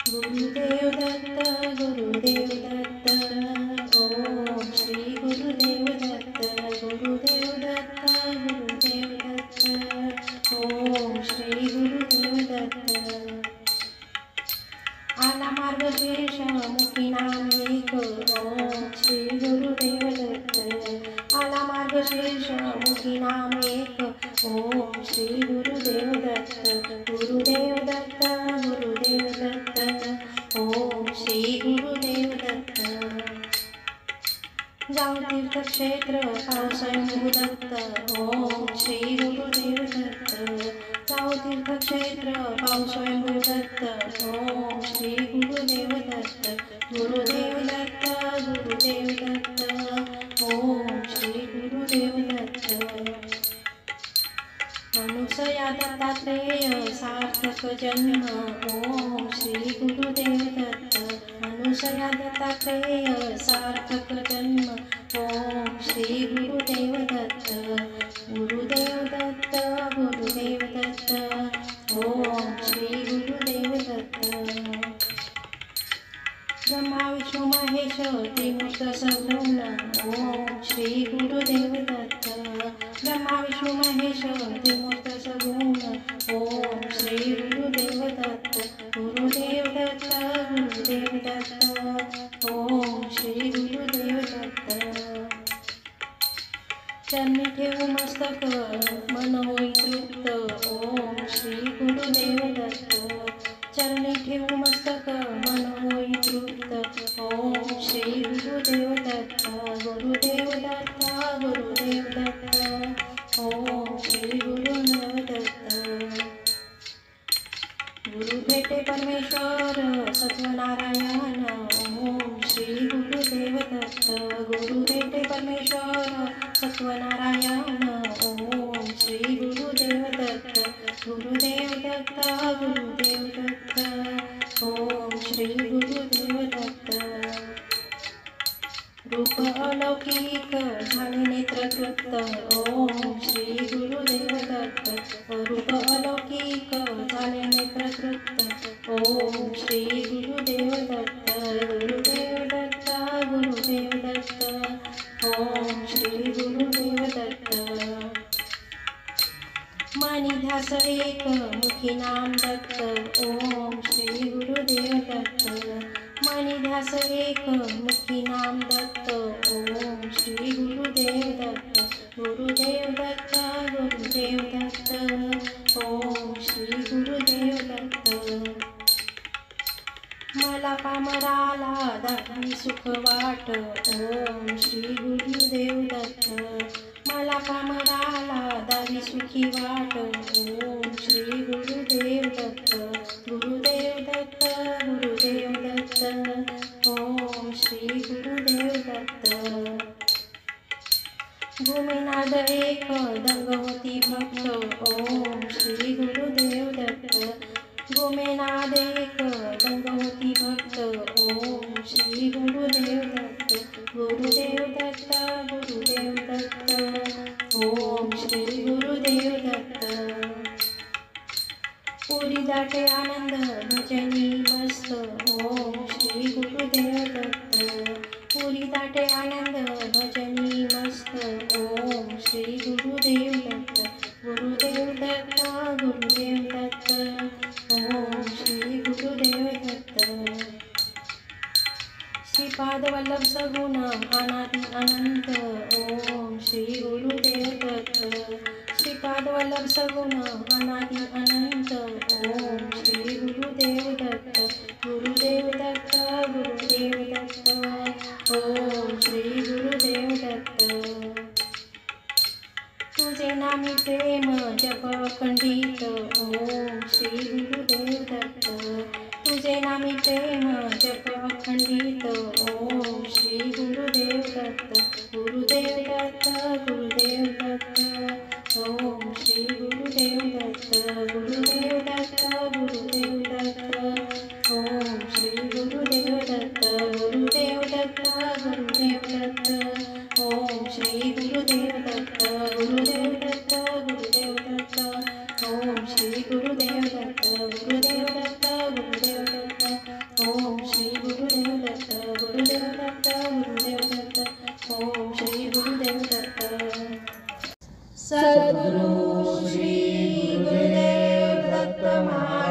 गुरुदेव दत्त गुरुदेव दत्त ओम श्री गुरुदेव दत्त गुरुदेव दत्त गुरुदेव दत्त ओम श्री गुरुदेव दत्त आला मार्गशीर्ष मुखी नाम एक ओम श्री गुरुदेव दत्त आला मार्गशीर्ष मुखी नाम एक ओम श्री गुरुदेव दत्त गुरुदेव दत्त गुरुदेव दत्त ओम श्री गुरुदेव दत्त जाऊ तीर्थक्षेत्र पाव स्वयंभू दत्त ओम श्री गुरुदेव दत्त जाऊ तीर्थक्षेत्र पाव स्वयंभू दत्त ओम श्री गुरुदेव दत्त गुरुदेव दत्त गुरुदेव दत्त ओम श्री गुरुदेव दत्त अनुसया दत्तात्रेय सार्थक जन्म ओम श्री गुरुदेव दत्त अनुसया दत्तात्रेय सार्थक जन्म ओम श्री गुरुदेव दत्त गुरुदेव दत्त गुरुदेव दत्त ओम श्री गुरुदेव दत्त ब्रह्मा विष्णु महेश त्रिमूर्त सगुण ओम श्री गुरुदेव दत्त ब्रह्मा विष्णु महेश त्रिमूर्त सगुण ओम श्री गुरुदेव दत्त गुरुदेव दत्त गुरुदेव दत्त ओम श्री गुरुदेव दत्त चरणी ठेवू मस्तक मन होई तृप्त ओम श्री गुरुदेव दत्त चरणी ठेवू मस्तक मन होई तृप्त ओम श्री गुरुदेव दत्त गुरुदेव दत्त गुरुदेव दत्त ओम श्री गुरुदेव दत्त गुरु भेटे परमेश्वर सत्यनारायण ओम श्री गुरुदेव दत्त गुरु भेटे परमेश्वर सत्यनारायण ओम श्री गुरुदेव दत्त गुरुदेव दत्त गुरुदेव दत्त ओम श्री गुरुदेव दत्त रूप अलौकिक झाले नेत्रतृप्त ओम श्री गुरुदेव दत्त रूप अलौकिक झाले नेत्रतृप्त ओम श्री गुरुदेव दत्त गुरुदेव दत्त गुरुदेव दत्त ओम श्री गुरुदेव दत्त मनी ध्यास एक मुखी नाम दत्त ओम श्री गुरुदेव दत्त मनी ध्यास एक मुखी नाम दत्त ओम श्री गुरुदेव दत्त गुरुदेव दत्त गुरुदेव दत्त ओम श्री गुरुदेव दत्त मला पामराला दावी सुख वाट ओम श्री गुरुदेव दत्त मला पामराला दावी सुखी वाट ओम श्री गुरुदेव दत्त गुरुदेव दत्त गुरुदेव दत्त ओम श्री गुरुदेव दत्त गोमेनाद एक दंगवती भक्त ओम श्री गुरुदेव दत्त गोमेनाद एक दंगवती भक्त ओम श्री गुरुदेव दत्त गुरुदेव दत्त गुरुदेव दत्त ओम श्री गुरुदेव दत्त पुरी दाटे आनंद भजनी मस्त ओम श्री गुरुदेव दत्त पुरी दाटे आनंद भजनी मस्त ओम श्री गुरुदेव दत्त गुरुदेव दत्त गुरुदेव दत्त ओम श्री गुरुदेव दत्त श्रीपाद वल्लभ सगुण अनादि अनंत ओम श्री गुरुदेव दत्त श्रीपाद वल्लभ सगुण अनादि अनंत ओम श्री गुरुदेव दत्त गुरुदेव दत्त गुरुदेव दत्त ओम श्री गुरुदेव दत्त तुझे नामी प्रेम जप अखंडित ओम श्री गुरुदेव दत्त तुझे नामी प्रेम जप अखंडित ओम श्री गुरुदेव दत्त गुरुदेव दत्त गुरुदेव दत्त ओम श्री गुरुदेव दत्त गुरुदेव दत्त गुरुदेव दत्त ओम श्री गुरुदेव दत्त गुरुदेव दत्त गुरुदेव दत्त ओम श्री गुरुदेव दत्त गुरुदेव दत्त गुरुदेव दत्त ओम श्री गुरुदेव दत्त गुरुदेव दत्त गुरुदेव दत्त सद्गुरु श्री गुरुदेव दत्त महाराज